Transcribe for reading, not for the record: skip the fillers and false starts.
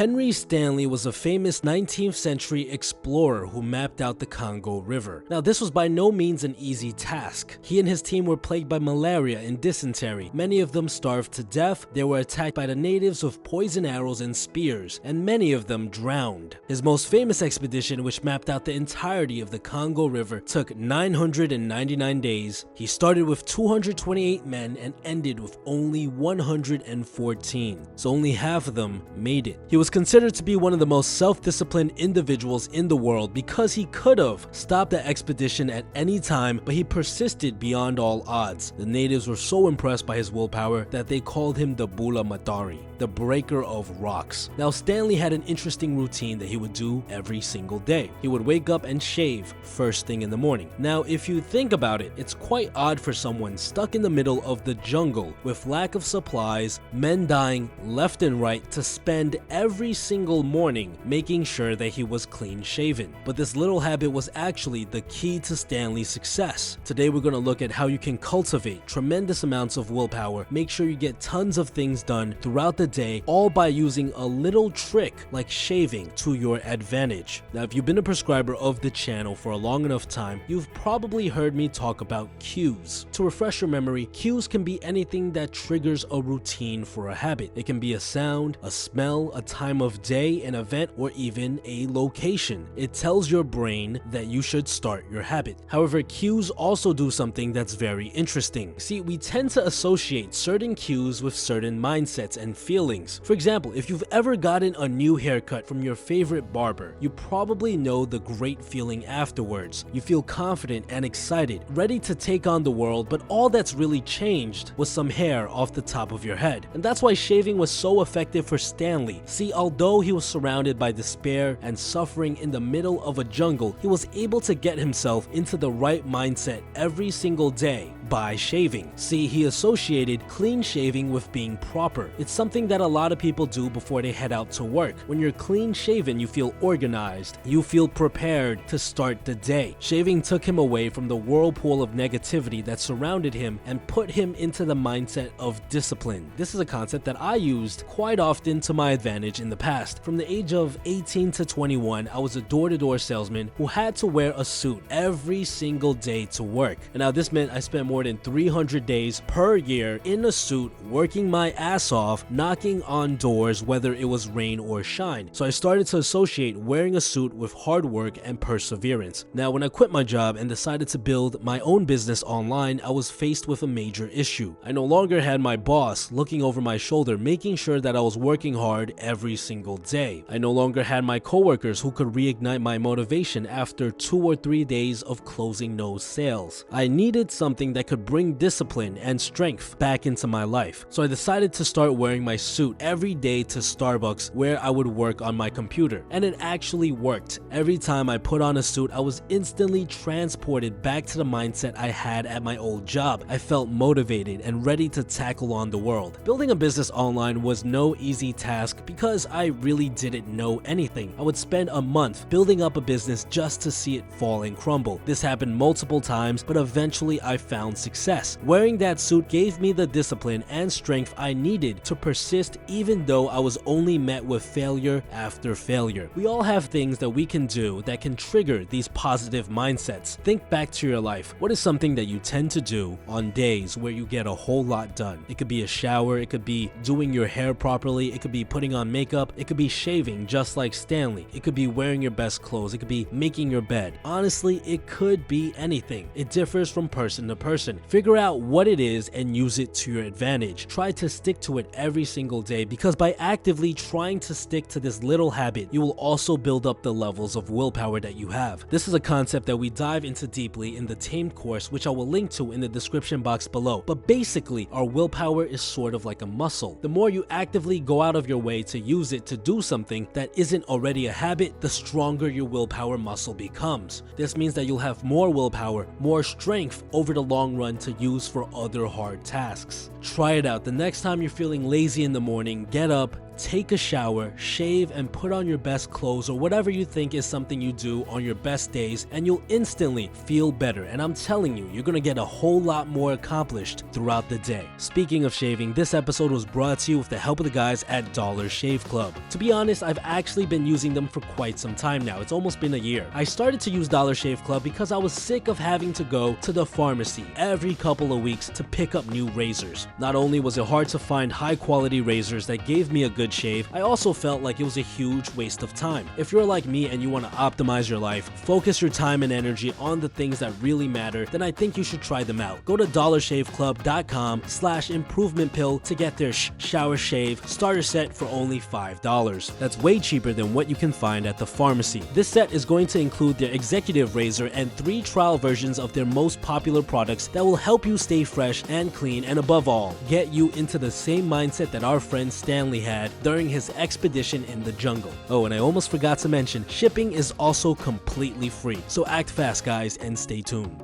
Henry Stanley was a famous 19th century explorer who mapped out the Congo River. Now, this was by no means an easy task. He and his team were plagued by malaria and dysentery. Many of them starved to death, they were attacked by the natives with poison arrows and spears, and many of them drowned. His most famous expedition, which mapped out the entirety of the Congo River, took 999 days. He started with 228 men and ended with only 114, so only half of them made it. He was considered to be one of the most self-disciplined individuals in the world because he could have stopped the expedition at any time, but he persisted beyond all odds. The natives were so impressed by his willpower that they called him the Bula Matari, the breaker of rocks. Now, Stanley had an interesting routine that he would do every single day. He would wake up and shave first thing in the morning. Now, if you think about it, it's quite odd for someone stuck in the middle of the jungle with lack of supplies, men dying left and right, to spend every single morning making sure that he was clean shaven. But this little habit was actually the key to Stanley's success. Today we're going to look at how you can cultivate tremendous amounts of willpower, make sure you get tons of things done throughout the day, all by using a little trick like shaving to your advantage. Now, if you've been a prescriber of the channel for a long enough time, you've probably heard me talk about cues. To refresh your memory, cues can be anything that triggers a routine for a habit. It can be a sound, a smell, a time of day, an event, or even a location. It tells your brain that you should start your habit. However, cues also do something that's very interesting. See, we tend to associate certain cues with certain mindsets and feelings. For example, if you've ever gotten a new haircut from your favorite barber, you probably know the great feeling afterwards. You feel confident and excited, ready to take on the world, but all that's really changed was some hair off the top of your head. And that's why shaving was so effective for Stanley. See, although he was surrounded by despair and suffering in the middle of a jungle, he was able to get himself into the right mindset every single day by shaving. See, he associated clean shaving with being proper. It's something that a lot of people do before they head out to work. When you're clean shaven, you feel organized. You feel prepared to start the day. Shaving took him away from the whirlpool of negativity that surrounded him and put him into the mindset of discipline. This is a concept that I used quite often to my advantage in the past. From the age of 18 to 21, I was a door-to-door salesman who had to wear a suit every single day to work. And now this meant I spent more than 300 days per year in a suit, working my ass off, knocking on doors whether it was rain or shine. So I started to associate wearing a suit with hard work and perseverance. Now, when I quit my job and decided to build my own business online, I was faced with a major issue. I no longer had my boss looking over my shoulder, making sure that I was working hard every single day. I no longer had my coworkers who could reignite my motivation after 2 or 3 days of closing no sales. I needed something that could bring discipline and strength back into my life. So I decided to start wearing my suit every day to Starbucks, where I would work on my computer. And it actually worked. Every time I put on a suit, I was instantly transported back to the mindset I had at my old job. I felt motivated and ready to tackle on the world. Building a business online was no easy task because I really didn't know anything. I would spend a month building up a business just to see it fall and crumble. This happened multiple times, but eventually I found success. Wearing that suit gave me the discipline and strength I needed to persist even though I was only met with failure after failure. We all have things that we can do that can trigger these positive mindsets. Think back to your life. What is something that you tend to do on days where you get a whole lot done? It could be a shower, it could be doing your hair properly, it could be putting on makeup, it could be shaving just like Stanley, it could be wearing your best clothes, it could be making your bed. Honestly, it could be anything. It differs from person to person. Figure out what it is and use it to your advantage. Try to stick to it every single day, because by actively trying to stick to this little habit, you will also build up the levels of willpower that you have. This is a concept that we dive into deeply in the Tamed Course, which I will link to in the description box below. But basically, our willpower is sort of like a muscle. The more you actively go out of your way to use it to do something that isn't already a habit, the stronger your willpower muscle becomes. This means that you'll have more willpower, more strength over the long run to use for other hard tasks. Try it out. The next time you're feeling lazy in the morning, get up, take a shower, shave, and put on your best clothes or whatever you think is something you do on your best days, and you'll instantly feel better. And I'm telling you, you're gonna get a whole lot more accomplished throughout the day. Speaking of shaving, this episode was brought to you with the help of the guys at Dollar Shave Club. To be honest, I've actually been using them for quite some time now. It's almost been a year. I started to use Dollar Shave Club because I was sick of having to go to the pharmacy every couple of weeks to pick up new razors. Not only was it hard to find high quality razors that gave me a good shave, I also felt like it was a huge waste of time. If you're like me and you want to optimize your life, focus your time and energy on the things that really matter, then I think you should try them out. Go to dollarshaveclub.com/improvement pill to get their shower shave starter set for only $5. That's way cheaper than what you can find at the pharmacy. This set is going to include their executive razor and 3 trial versions of their most popular products that will help you stay fresh and clean, and above all, get you into the same mindset that our friend Stanley had during his expedition in the jungle. Oh, and I almost forgot to mention, shipping is also completely free. So act fast, guys, and stay tuned.